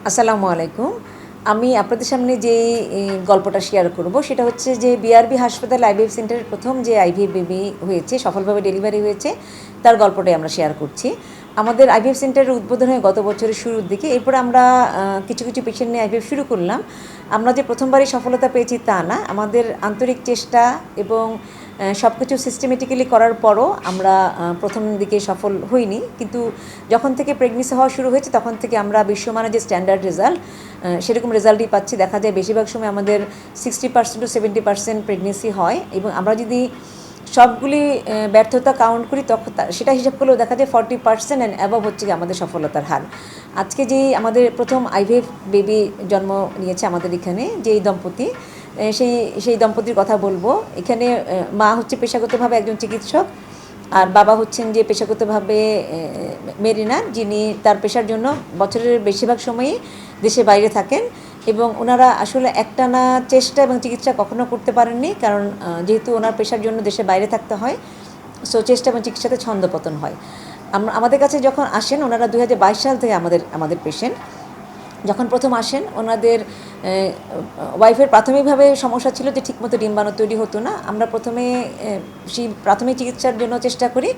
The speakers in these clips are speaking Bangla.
আসসালামু আলাইকুম। আমি আপনাদের সামনে যে গল্পটা শেয়ার করব সেটা হচ্ছে যে বিআরবি হাসপাতাল আইভিএফ সেন্টারের প্রথম যে আইভিএফ বেবি হয়েছে, সফলভাবে ডেলিভারি হয়েছে, তার গল্পটাই আমরা শেয়ার করছি। আমাদের আইভিএফ সেন্টারের উদ্বোধন হয় গত বছরের শুরুর দিকে। এরপরে আমরা কিছু কিছু পেশেন্ট নিয়ে আইভিএফ শুরু করলাম। আমরা যে প্রথমবারই সফলতা পেয়েছি তা না, আমাদের আন্তরিক চেষ্টা এবং সব কিছু সিস্টেমেটিক্যালি করার পরও আমরা প্রথম দিকে সফল হইনি। কিন্তু যখন থেকে প্রেগনেন্সি হওয়া শুরু হয়েছে তখন থেকে আমরা বিশ্বমানের যে স্ট্যান্ডার্ড রেজাল্ট, সেরকম রেজাল্টই পাচ্ছি। দেখা যায় বেশিরভাগ সময় আমাদের 60% টু 70% প্রেগনেন্সি হয়, এবং আমরা যদি সবগুলি ব্যর্থতা কাউন্ট করি তখন সেটা হিসাব করলেও দেখা যায় 40% অ্যান্ড অ্যাবভ হচ্ছে আমাদের সফলতার হার। আজকে যেই আমাদের প্রথম আইভিএফ বেবি জন্ম নিয়েছে আমাদের এখানে, যেই দম্পতি, সেই দম্পতির কথা বলবো। এখানে মা হচ্ছে পেশাগতভাবে একজন চিকিৎসক, আর বাবা হচ্ছেন যে পেশাগতভাবে মেরিনা, যিনি তার পেশার জন্য বছরের বেশিরভাগ সময়ই দেশের বাইরে থাকেন, এবং ওনারা আসলে একটানা চেষ্টা এবং চিকিৎসা কখনো করতে পারেননি, কারণ যেহেতু ওনার পেশার জন্য দেশের বাইরে থাকতে হয়, সো চেষ্টা এবং চিকিৎসাতে ছন্দপতন হয়। আমাদের কাছে যখন আসেন ওনারা 2022 সাল থেকে আমাদের পেশেন্ট। যখন প্রথম আসেন ওনাদের ওয়াইফের প্রাথমিকভাবে সমস্যা ছিল যে ঠিকমতো ডিম্বাণু তৈরি হতো না। আমরা প্রথমে সেই প্রাথমিক চিকিৎসার জন্য চেষ্টা করি,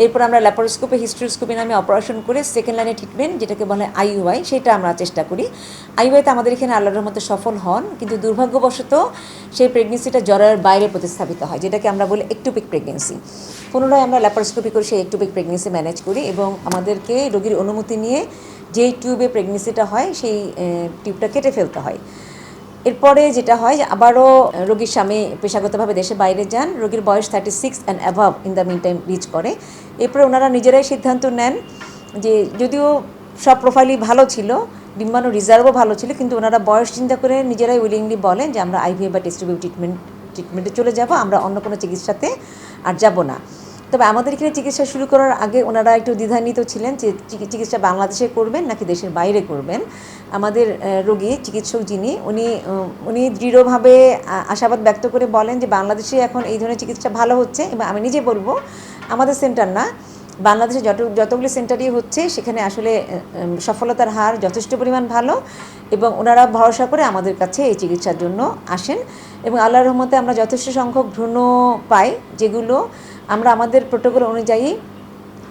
এরপর আমরা ল্যাপারোস্কোপি, হিস্ট্রোস্কোপি নামে অপারেশন করে সেকেন্ড লাইনে ট্রিটমেন্ট, যেটাকে বলে আইইউআই, সেটা আমরা চেষ্টা করি। আইইউআইতে আমাদের এখানে আল্লাহর রহমতে সফল হন, কিন্তু দুর্ভাগ্যবশত সেই প্রেগনেন্সিটা জরায়ুর বাইরে প্রতিস্থাপিত হয়, যেটাকে আমরা বলি একটোপিক প্রেগনেন্সি। পুনরায় আমরা ল্যাপারোস্কোপি করে সেই একটোপিক প্রেগনেন্সি ম্যানেজ করি, এবং আমাদেরকে রোগীর অনুমতি নিয়ে যেই টিউবে প্রেগনেন্সিটা হয় সেই টিউবটা কেটে ফেলতে হয়। এরপরে যেটা হয় যে আবারও রোগীর স্বামী পেশাগতভাবে দেশে বাইরে যান, রোগীর বয়স 36 অ্যান্ড অ্যাভাব in the mean time reach করে। এরপরে ওনারা নিজেরাই সিদ্ধান্ত নেন যে যদিও সব প্রোফাইলই ভালো ছিল, ডিম্বাণু রিজার্ভও ভালো ছিল, কিন্তু ওনারা বয়স চিন্তা করে নিজেরাই উইলিংলি বলেন যে আমরা আইভিএফ বা টেস্ট টিউব ট্রিটমেন্টে চলে যাব, আমরা অন্য কোনো চিকিৎসাতে আর যাব না। তবে আমাদের এখানে চিকিৎসা শুরু করার আগে ওনারা একটু দ্বিধান্বিত ছিলেন যে চিকিৎসা বাংলাদেশে করবেন নাকি দেশের বাইরে করবেন। আমাদের রোগী চিকিৎসক যিনি, উনি দৃঢ়ভাবে আশাবাদ ব্যক্ত করে বলেন যে বাংলাদেশে এখন এই ধরনের চিকিৎসা ভালো হচ্ছে, এবং আমি নিজে বলবো আমাদের সেন্টার না, বাংলাদেশে যতগুলি সেন্টারই হচ্ছে সেখানে আসলে সফলতার হার যথেষ্ট পরিমাণ ভালো, এবং ওনারা ভরসা করে আমাদের কাছে এই চিকিৎসার জন্য আসেন। এবং আল্লাহর রহমতে আমরা যথেষ্ট সংখ্যক ভ্রূণ পাই, যেগুলো আমরা আমাদের প্রোটোকল অনুযায়ী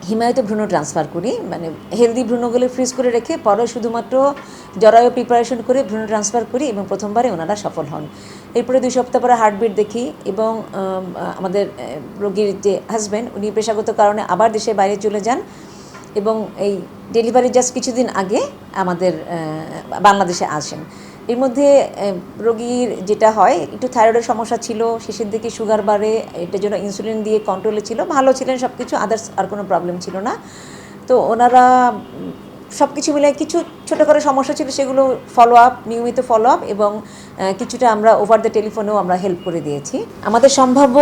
হিমায়িত ভ্রূণ ট্রান্সফার করি, মানে হেলদি ভ্রূণগুলো ফ্রিজ করে রেখে পরে শুধুমাত্র জরায়ু প্রিপারেশন করে ভ্রূণ ট্রান্সফার করি, এবং প্রথমবারে ওনারা সফল হন। এরপরে 2 সপ্তাহ পরে হার্টবিট দেখি, এবং আমাদের রোগীর যে হাজব্যান্ড, উনি পেশাগত কারণে আবার দেশের বাইরে চলে যান, এবং এই ডেলিভারি জাস্ট কিছুদিন আগে আমাদের বাংলাদেশে আসেন। এর মধ্যে রোগীর যেটা হয়, একটু থাইরয়েডের সমস্যা ছিল, শেষের দিকে সুগার বাড়ে, এটার জন্য ইনসুলিন দিয়ে কন্ট্রোলে ছিল, ভালো ছিলেন সব কিছু, আদার্স আর কোনো প্রবলেম ছিল না। তো ওনারা সব কিছু মিলে কিছু ছোটোখাটো সমস্যা ছিল, সেগুলো নিয়মিত ফলো আপ, এবং কিছুটা আমরা ওভার দ্য টেলিফোনেও আমরা হেল্প করে দিয়েছি। আমাদের সম্ভাব্য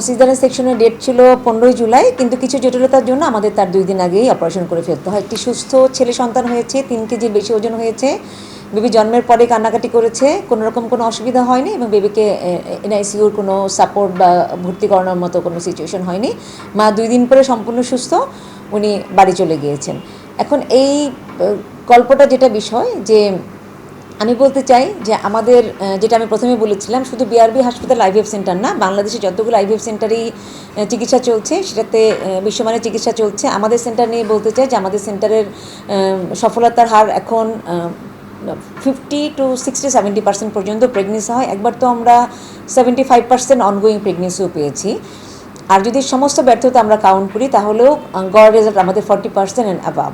সিজারিয়ান সেকশনের ডেট ছিল 15 জুলাই, কিন্তু কিছু জটিলতার জন্য আমাদের তার 2 দিন আগেই অপারেশন করে ফেলতে হয়। একটি সুস্থ ছেলে সন্তান হয়েছে, 3 কেজির বেশি ওজন হয়েছে। বেবি জন্মের পরে কান্নাকাটি করেছে, কোনো রকম কোনো অসুবিধা হয়নি, এবং বেবিকে এনআইসিউর কোনো সাপোর্ট বা ভর্তি করানোর মতো কোনো সিচুয়েশন হয়নি। মা 2 দিন পরে সম্পূর্ণ সুস্থ, উনি বাড়ি চলে গিয়েছেন। এখন এই গল্পটা যেটা বিষয়, যে আমি বলতে চাই যে আমাদের যেটা আমি প্রথমে বলেছিলাম, শুধু বিআরবি হাসপাতাল আইভিএফ সেন্টার না, বাংলাদেশে যতগুলো আইভিএফ সেন্টারেই চিকিৎসা চলছে সেটাতে বিশ্বমানের চিকিৎসা চলছে। আমাদের সেন্টার নিয়ে বলতে চাই যে আমাদের সেন্টারের সফলতার হার এখন 50 to 60-70% পর্যন্ত প্রেগনেন্সি হয়। একবার তো আমরা 75% অনগোয়িং প্রেগনেন্সিও পেয়েছি। আর যদি সমস্ত ব্যর্থতা আমরা কাউন্ট করি তাহলেও গড় রেজাল্ট আমাদের 40% অ্যান্ড অ্যাবাভ।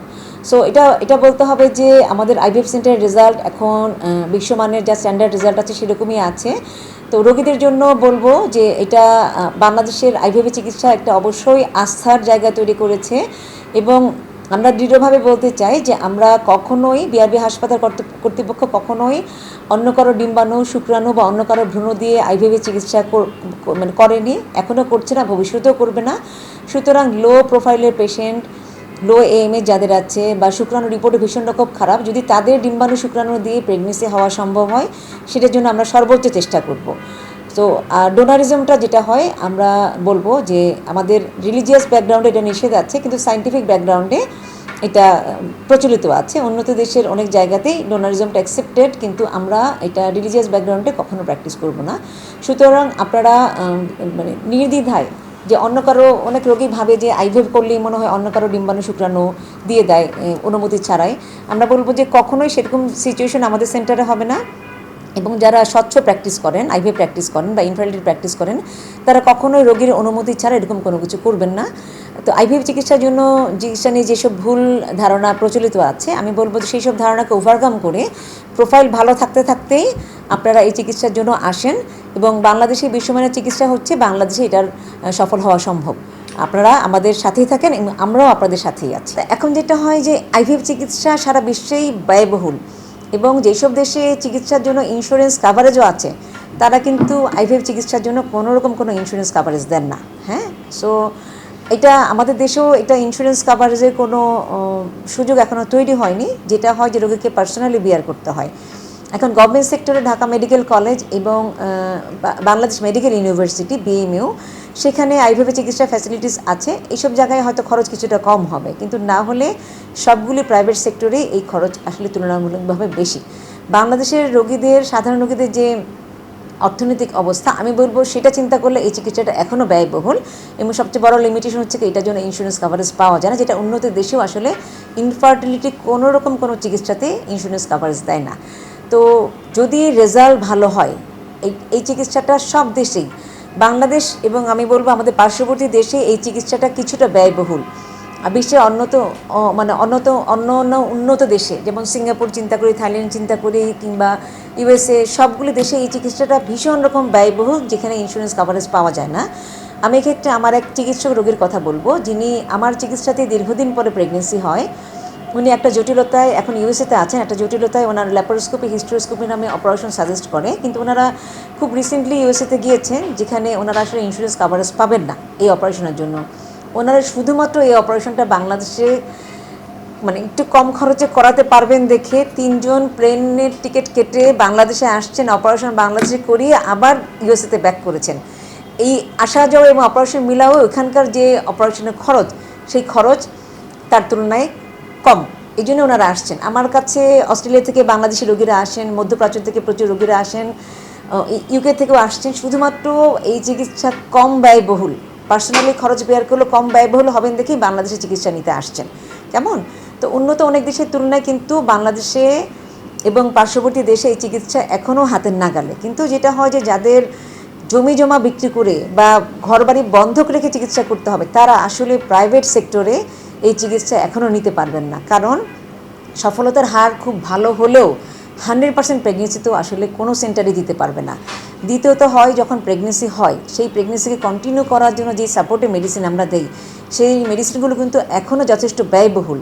সো এটা বলতে হবে যে আমাদের আইভিএফ সেন্টারের রেজাল্ট এখন বিশ্বমানের যা স্ট্যান্ডার্ড রেজাল্ট আছে সেরকমই আছে। তো রোগীদের জন্য বলবো যে এটা বাংলাদেশের আইভিএফ চিকিৎসা একটা অবশ্যই আস্থার জায়গা তৈরি করেছে, এবং আমরা দৃঢ়ভাবে বলতে চাই যে আমরা কখনোই বিআরবি হাসপাতাল কর্তৃপক্ষ কখনোই অন্য কারো ডিম্বাণু, শুক্রাণু বা অন্য কারো ভ্রূণ দিয়ে আইভিএফ চিকিৎসা মানে করেনি, এখনও করছে না, ভবিষ্যতেও করবে না। সুতরাং লো প্রোফাইলের পেশেন্ট, লো এএমএ যাদের আছে, বা শুক্রাণু রিপোর্টে ভীষণ রকম খারাপ, যদি তাদের ডিম্বাণু শুক্রাণু দিয়ে প্রেগনেন্সি হওয়া সম্ভব হয় সেটার জন্য আমরা সর্বোচ্চ চেষ্টা করব। তো ডোনারিজমটা যেটা হয়, আমরা বলবো যে আমাদের রিলিজিয়াস ব্যাকগ্রাউন্ডে এটা নিষেধ আছে, কিন্তু সায়েন্টিফিক ব্যাকগ্রাউন্ডে এটা প্রচলিত আছে উন্নত দেশের অনেক জায়গাতেই ডোনারিজমটা অ্যাকসেপ্টেড, কিন্তু আমরা এটা রিলিজিয়াস ব্যাকগ্রাউন্ডে কখনো প্র্যাকটিস করব না। সুতরাং আপনারা মানে নির্দ্বিধায় যে অন্য কারো, অনেক রোগী ভাবে যে আইভিএফ করলেই মনে হয় অন্য কারো ডিম্বাণু শুক্রাণু দিয়ে দেয় অনুমতি ছাড়াই। আমরা বলবো যে কখনোই সেরকম সিচুয়েশন আমাদের সেন্টারে হবে না, এবং যারা স্বচ্ছ প্র্যাকটিস করেন, আইভিএফ প্র্যাকটিস করেন বা ইনফার্টিলিটি প্র্যাকটিস করেন, তারা কখনোই রোগীর অনুমতি ছাড়া এরকম কোনো কিছু করবেন না। তো আইভিএফ চিকিৎসার জন্য চিকিৎসা নিয়ে যেসব ভুল ধারণা প্রচলিত আছে, আমি বলবো যে সেই সব ধারণাকে ওভারকাম করে প্রোফাইল ভালো থাকতে থাকতেই আপনারা এই চিকিৎসার জন্য আসেন, এবং বাংলাদেশে বিশ্বমানের চিকিৎসা হচ্ছে, বাংলাদেশে এটার সফল হওয়া সম্ভব। আপনারা আমাদের সাথেই থাকেন এবং আমরাও আপনাদের সাথেই আছি। এখন যেটা হয় যে আইভিএফ চিকিৎসা সারা বিশ্বেই ব্যয়বহুল, এবং যেসব দেশে চিকিৎসার জন্য ইন্স্যুরেন্স কাভারেজও আছে, তারা কিন্তু আইভিএফ চিকিৎসার জন্য কোনো রকম কোনো ইন্স্যুরেন্স কাভারেজ দেন না। হ্যাঁ, সো এটা আমাদের দেশেও এটা ইন্স্যুরেন্স কাভারেজের কোনো সুযোগ এখনও তৈরি হয়নি, যেটা হয় যে রোগীকে পার্সোনালি বিয়ার করতে হয়। এখন গভর্নমেন্ট সেক্টরে ঢাকা মেডিকেল কলেজ এবং বাংলাদেশ মেডিকেল ইউনিভার্সিটি বিএমইউ, সেখানে আইভিএফ চিকিৎসা ফ্যাসিলিটিস আছে। এইসব জায়গায় হয়তো খরচ কিছুটা কম হবে, কিন্তু না হলে সবগুলি প্রাইভেট সেক্টরে এই খরচ আসলে তুলনামূলকভাবে বেশি। বাংলাদেশের রোগীদের, সাধারণ রোগীদের যে অর্থনৈতিক অবস্থা, আমি বলবো সেটা চিন্তা করলে এই চিকিৎসাটা এখনও ব্যয়বহুল, এবং সবচেয়ে বড় লিমিটেশন হচ্ছে এটার জন্য ইন্স্যুরেন্স কাভারেজ পাওয়া যায় না, যেটা উন্নত দেশেও আসলে ইনফার্টিলিটি কোনো রকম কোনো চিকিৎসাতে ইন্স্যুরেন্স কাভারেজ দেয় না। তো যদি রেজাল্ট ভালো হয়, এই চিকিৎসাটা সব দেশেই, বাংলাদেশ এবং আমি বলবো আমাদের পার্শ্ববর্তী দেশে এই চিকিৎসাটা কিছুটা ব্যয়বহুল। বিশ্বের অন্য উন্নত দেশে, যেমন সিঙ্গাপুর চিন্তা করি, থাইল্যান্ড চিন্তা করি, কিংবা ইউএসএ, সবগুলি দেশে এই চিকিৎসাটা ভীষণ রকম ব্যয়বহুল, যেখানে ইন্স্যুরেন্স কাভারেজ পাওয়া যায় না। আমি এক্ষেত্রে আমার এক চিকিৎসক রোগীর কথা বলবো, যিনি আমার চিকিৎসাতে দীর্ঘদিন পরে প্রেগনেন্সি হয়। উনি একটা জটিলতায়, এখন ইউএসএতে আছেন, একটা জটিলতায় ওনার ল্যাপারোস্কোপি হিস্টোস্কোপি নামে অপারেশন সাজেস্ট করে, কিন্তু ওনারা খুব রিসেন্টলি ইউএসএতে গিয়েছেন, যেখানে ওনারা আসলে ইন্স্যুরেন্স কাভারেজ পাবেন না এই অপারেশনের জন্য। ওনারা শুধুমাত্র এই অপারেশনটা বাংলাদেশে মানে একটু কম খরচে করাতে পারবেন দেখে 3 জন প্লেনের টিকিট কেটে বাংলাদেশে আসছেন, অপারেশন বাংলাদেশে করিয়ে আবার ইউএসএতে ব্যাক করেছেন। এই আসা যাওয়া এবং অপারেশন মিলাও ওখানকার যে অপারেশনের খরচ, সেই খরচ তার তুলনায় কম, এই জন্য ওনারা আসছেন আমার কাছে। অস্ট্রেলিয়া থেকে বাংলাদেশি রোগীরা আসেন, মধ্যপ্রাচ্য থেকে প্রচুর রোগীরা আসেন, ইউকে থেকেও আসছেন, শুধুমাত্র এই চিকিৎসা কম ব্যয়বহুল, পার্সোনালি খরচ বেয়ার করলেও কম ব্যয়বহুল হবেন দেখেই বাংলাদেশে চিকিৎসা নিতে আসছেন। কেমন? তো উন্নত অনেক দেশের তুলনায় কিন্তু বাংলাদেশে এবং পার্শ্ববর্তী দেশে এই চিকিৎসা এখনও হাতের নাগালে। কিন্তু যেটা হয় যে যাদের জমি জমা বিক্রি করে বা ঘরবাড়ি বন্ধক রেখে চিকিৎসা করতে হবে, তারা আসলে প্রাইভেট সেক্টরে এই চিকিৎসা এখনও নিতে পারবেন না, কারণ সফলতার হার খুব ভালো হলেও 100% প্রেগনেন্সি তো আসলে কোনো সেন্টারে দিতে পারবে না। দ্বিতীয়ত হয় যখন প্রেগনেন্সি হয়, সেই প্রেগনেন্সিকে কন্টিনিউ করার জন্য যে সাপোর্টিভ মেডিসিন আমরা দেই, সেই মেডিসিনগুলো কিন্তু এখনও যথেষ্ট ব্যয়বহুল।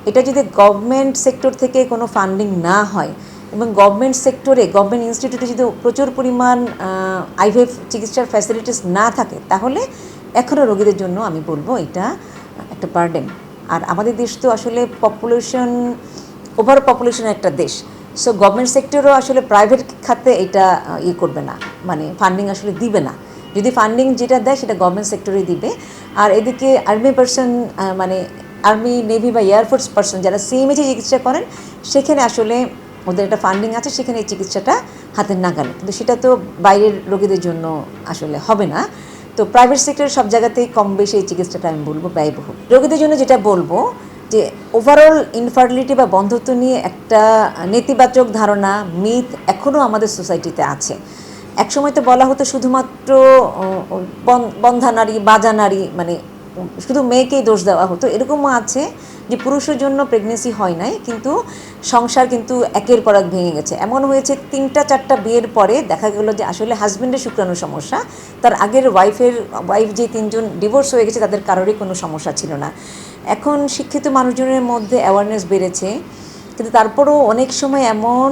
এটা যদি গভর্নমেন্ট সেক্টর থেকে কোনো ফান্ডিং না হয়, এবং গভর্নমেন্ট সেক্টরে, গভর্নমেন্ট ইনস্টিটিউটে যদি প্রচুর পরিমাণ আইভিএফ চিকিৎসার ফ্যাসিলিটিস না থাকে, তাহলে এখনও রোগীদের জন্য আমি বলবো এটা একটা বার্ডেন। আর আমাদের দেশ তো আসলে পপুলেশন, ওভার পপুলেশনের একটা দেশ। সো গভর্নমেন্ট সেক্টরও আসলে প্রাইভেট খাতে এটা করবে না, মানে ফান্ডিং আসলে দিবে না। যদি ফান্ডিং যেটা দেয় সেটা গভর্নমেন্ট সেক্টরেই দিবে। আর এদিকে আর্মি পার্সন, মানে আর্মি, নেভি বা এয়ারফোর্স পার্সন যারা সিএমএইচে চিকিৎসা করেন, সেখানে আসলে ওদের একটা ফান্ডিং আছে, সেখানে এই চিকিৎসাটা হাতের নাগালে, কিন্তু সেটা তো বাইরের রোগীদের জন্য আসলে হবে না। তো প্রাইভেট সেক্টরের সব জায়গাতেই কম বেশি এই চিকিৎসাটা আমি বলবো ব্যয়বহুল। রোগীদের জন্য যেটা বলবো যে ওভারঅল ইনফার্টিলিটি বা বন্ধ্যত্ব নিয়ে একটা নেতিবাচক ধারণা, মিথ এখনও আমাদের সোসাইটিতে আছে। একসময় তো বলা হতো শুধুমাত্র বন্ধা নারী, বাজা নারী, মানে শুধু মেয়েকেই দোষ দেওয়া হতো। এরকমও আছে যে পুরুষের জন্য প্রেগনেন্সি হয় নাই, কিন্তু সংসার কিন্তু একের পর এক ভেঙে গেছে। এমন হয়েছে 3-4টা বিয়ের পরে দেখা গেল যে আসলে হাজব্যান্ডের শুক্রাণুর সমস্যা, তার আগের ওয়াইফ যে 3 জন ডিভোর্স হয়ে গেছে, তাদের কারোরই কোনো সমস্যা ছিল না। এখন শিক্ষিত মানুষজনের মধ্যে অ্যাওয়ারনেস বেড়েছে, কিন্তু তারপরেও অনেক সময় এমন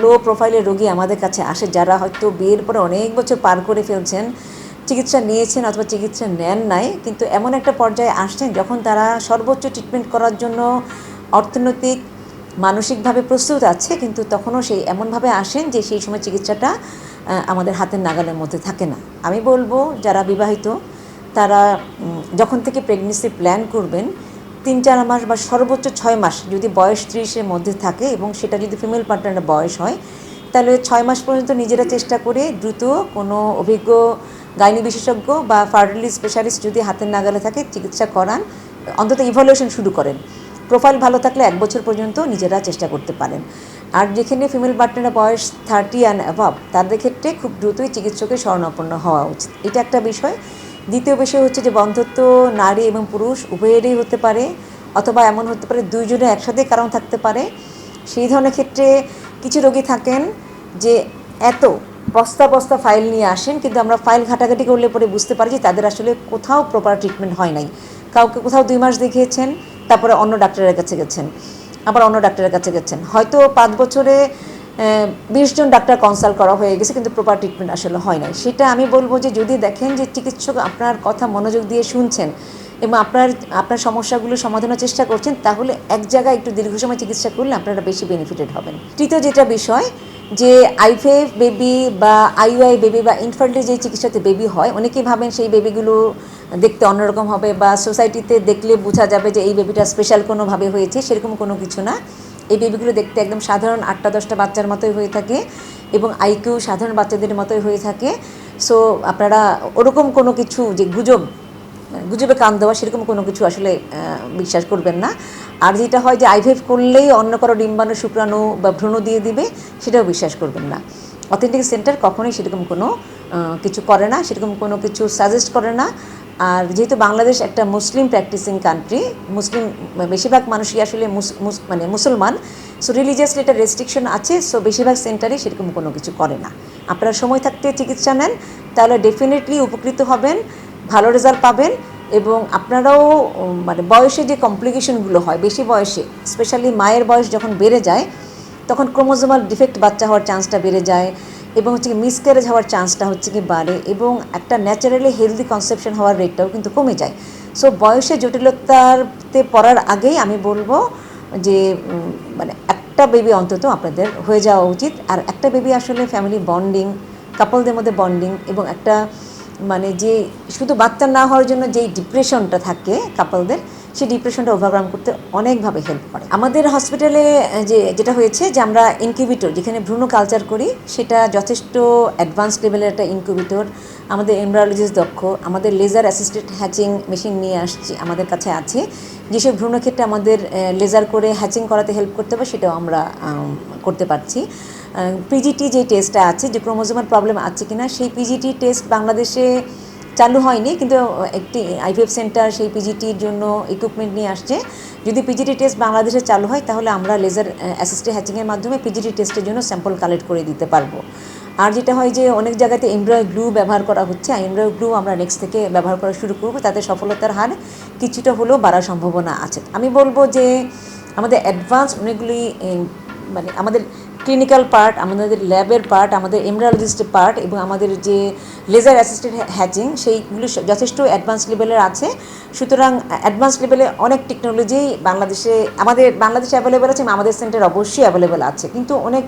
লো প্রোফাইলের রোগী আমাদের কাছে আসে, যারা হয়তো বিয়ের পরে অনেক বছর পার করে ফেলছেন, চিকিৎসা নিয়েছেন অথবা চিকিৎসা নেন নাই, কিন্তু এমন একটা পর্যায়ে আসছেন যখন তারা সর্বোচ্চ ট্রিটমেন্ট করার জন্য অর্থনৈতিক, মানসিকভাবে প্রস্তুত আছে, কিন্তু তখনও সেই এমনভাবে আসেন যে সেই সময় চিকিৎসাটা আমাদের হাতের নাগালের মধ্যে থাকে না। আমি বলবো যারা বিবাহিত, তারা যখন থেকে প্রেগনেন্সি প্ল্যান করবেন, 3-4 মাস বা সর্বোচ্চ 6 মাস যদি বয়স 30-এর মধ্যে থাকে এবং সেটা যদি ফিমেল পার্টনারের বয়স হয়, তাহলে 6 মাস পর্যন্ত নিজেরা চেষ্টা করে দ্রুত কোনো অভিজ্ঞ গাইনি বিশেষজ্ঞ বা ফার্টিলিটি স্পেশালিস্ট যদি হাতের নাগালে থাকে চিকিৎসা করান, অন্তত ইভ্যালুয়েশন শুরু করেন। প্রোফাইল ভালো থাকলে 1 বছর পর্যন্ত নিজেরা চেষ্টা করতে পারেন। আর যেখানে ফিমেল পার্টনারের বয়স 30 অ্যান্ড অ্যাভাব, তাদের ক্ষেত্রে খুব দ্রুতই চিকিৎসকের শরণাপন্ন হওয়া উচিত। এটা একটা বিষয়। দ্বিতীয় বিষয় হচ্ছে যে বন্ধ্যত্ব নারী এবং পুরুষ উভয়েরই হতে পারে, অথবা এমন হতে পারে দুইজনে একসাথে কারণ থাকতে পারে। সেই ধরনের ক্ষেত্রে কিছু রোগী থাকেন যে এত বস্তা বস্তা ফাইল নিয়ে আসেন, কিন্তু আমরা ফাইল ঘাটাঘাটি করলে পরে বুঝতে পারি যে তাদের আসলে কোথাও প্রপার ট্রিটমেন্ট হয় নাই। কাউকে কোথাও 2 মাস দেখিয়েছেন, তারপরে অন্য ডাক্তারের কাছে গেছেন, আবার অন্য ডাক্তারের কাছে গেছেন, হয়তো 5 বছরে 20 জন ডাক্তার কনসাল্ট করা হয়ে গেছে, কিন্তু প্রপার ট্রিটমেন্ট আসলে হয় নাই। সেটা আমি বলবো যে যদি দেখেন যে চিকিৎসক আপনার কথা মনোযোগ দিয়ে শুনছেন এবং আপনার সমস্যাগুলো সমাধানের চেষ্টা করছেন, তাহলে এক জায়গায় একটু দীর্ঘ সময় চিকিৎসা করলে আপনারা বেশি বেনিফিটেড হবেন। তৃতীয় যেটা বিষয়, যে আইভিএফ বেবি বা আইইউআই বেবি বা ইনফার্টিলিটি যে চিকিৎসাতে বেবি হয়, অনেকেই ভাবেন সেই বেবিগুলো দেখতে অন্যরকম হবে বা সোসাইটিতে দেখলে বোঝা যাবে যে এই বেবিটা স্পেশাল কোনোভাবে হয়েছে, সেরকম কোনো কিছু না। এই বেবিগুলো দেখতে একদম সাধারণ 8টা-10টা বাচ্চার মতোই হয়ে থাকে এবং আইকিউ সাধারণ বাচ্চাদের মতোই হয়ে থাকে। সো আপনারা ওরকম কোনো কিছু যে গুজবে কান দেওয়া, সেরকম কোনো কিছু আসলে বিশ্বাস করবেন না। আর যেটা হয় যে আইভিএফ করলেই অন্য কারো ডিম্বাণু শুক্রাণু বা ভ্রূণ দিয়ে দিবে, সেটাও বিশ্বাস করবেন না। অথেন্টিক সেন্টার কখনোই সেরকম কোনো কিছু করে না, সেরকম কোনো কিছু সাজেস্ট করে না। আর যেহেতু বাংলাদেশ একটা মুসলিম প্র্যাকটিসিং কান্ট্রি, মুসলিম বেশিরভাগ মানুষই আসলে মানে মুসলমান, সো রিলিজিয়াসলি একটা রেস্ট্রিকশন আছে। সো বেশিরভাগ সেন্টারই সেরকম কোনো কিছু করে না। আপনারা সময় থাকতে চিকিৎসা নেন, তাহলে ডেফিনেটলি উপকৃত হবেন, ভালো রেজাল্ট পাবেন। এবং আপনারাও মানে বয়সে যে কমপ্লিকেশনগুলো হয় বেশি বয়সে, স্পেশালি মায়ের বয়স যখন বেড়ে যায়, তখন ক্রোমোজোমাল ডিফেক্ট বাচ্চা হওয়ার চান্সটা বেড়ে যায় এবং হচ্ছে কি মিসক্যারেজ হওয়ার চান্সটা হচ্ছে কি বাড়ে, এবং একটা ন্যাচারালি হেলদি কনসেপশন হওয়ার রেটটাও কিন্তু কমে যায়। সো বয়সে জটিলতাতে পড়ার আগেই আমি বলবো যে মানে একটা বেবি অন্তত আপনাদের হয়ে যাওয়া উচিত। আর একটা বেবি আসলে ফ্যামিলি বন্ডিং, কাপলদের মধ্যে বন্ডিং এবং একটা মানে যে শুধু বাচ্চা না হওয়ার জন্য যেই ডিপ্রেশনটা থাকে কাপলদের, সেই ডিপ্রেশনটা ওভারকাম করতে অনেকভাবে হেল্প করে। আমাদের হসপিটালে যেটা হয়েছে যে আমরা ইনকিউবেটর, যেখানে ভ্রূণ কালচার করি, সেটা যথেষ্ট অ্যাডভান্স লেভেলের একটা ইনকিউবেটর। আমাদের এমব্রায়োলজিস্ট দক্ষ, আমাদের লেজার অ্যাসিস্টেড হ্যাচিং মেশিন নিয়ে আসছি আমাদের কাছে আছে। যেসব ভ্রূণের ক্ষেত্রে আমাদের লেজার করে হ্যাচিং করাতে হেল্প করতে হবে, সেটাও আমরা করতে পারছি। পিজিটি যে টেস্টটা আছে, যে ক্রোমোজোমাল প্রবলেম আছে কিনা, সেই পিজিটি টেস্ট বাংলাদেশে চালু হয়নি, কিন্তু একটি আইভিএফ সেন্টার সেই পিজিটির জন্য ইকুইপমেন্ট নিয়ে আসছে। যদি পিজিটি টেস্ট বাংলাদেশে চালু হয়, তাহলে আমরা লেজার অ্যাসিস্টেড হ্যাচিংয়ের মাধ্যমে পিজিটি টেস্টের জন্য স্যাম্পল কালেক্ট করে দিতে পারবো। আর যেটা হয় যে অনেক জায়গাতে এমব্রয়ো গ্লু ব্যবহার করা হচ্ছে, এমব্রয়ো গ্লু আমরা নেক্সট থেকে ব্যবহার করা শুরু করবো, তাতে সফলতার হার কিছুটা হলেও বাড়ার সম্ভাবনা আছে। আমি বলবো যে আমাদের অ্যাডভান্স অনেকগুলি মানে আমাদের ক্লিনিক্যাল পার্ট, আমাদের ল্যাবের পার্ট, আমাদের এমব্রায়োলজিস্টের পার্ট এবং আমাদের যে লেজার অ্যাসিস্টেড হ্যাচিং, সেইগুলো যথেষ্ট অ্যাডভান্স লেভেলের আছে। সুতরাং অ্যাডভান্স লেভেলে অনেক টেকনোলজি আমাদের বাংলাদেশে অ্যাভেলেবেল আছে, আমাদের সেন্টার অবশ্যই অ্যাভেলেবেল আছে। কিন্তু অনেক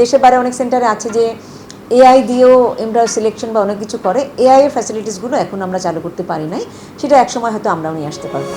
দেশের বাইরে অনেক সেন্টারে আছে যে এআই দিয়েও এমব্রায়ো সিলেকশন বা অনেক কিছু করে। এআই এর ফ্যাসিলিটিসগুলো এখন আমরা চালু করতে পারি নাই, সেটা একসময় হয়তো আমরাও নিয়ে আসতে পারবো।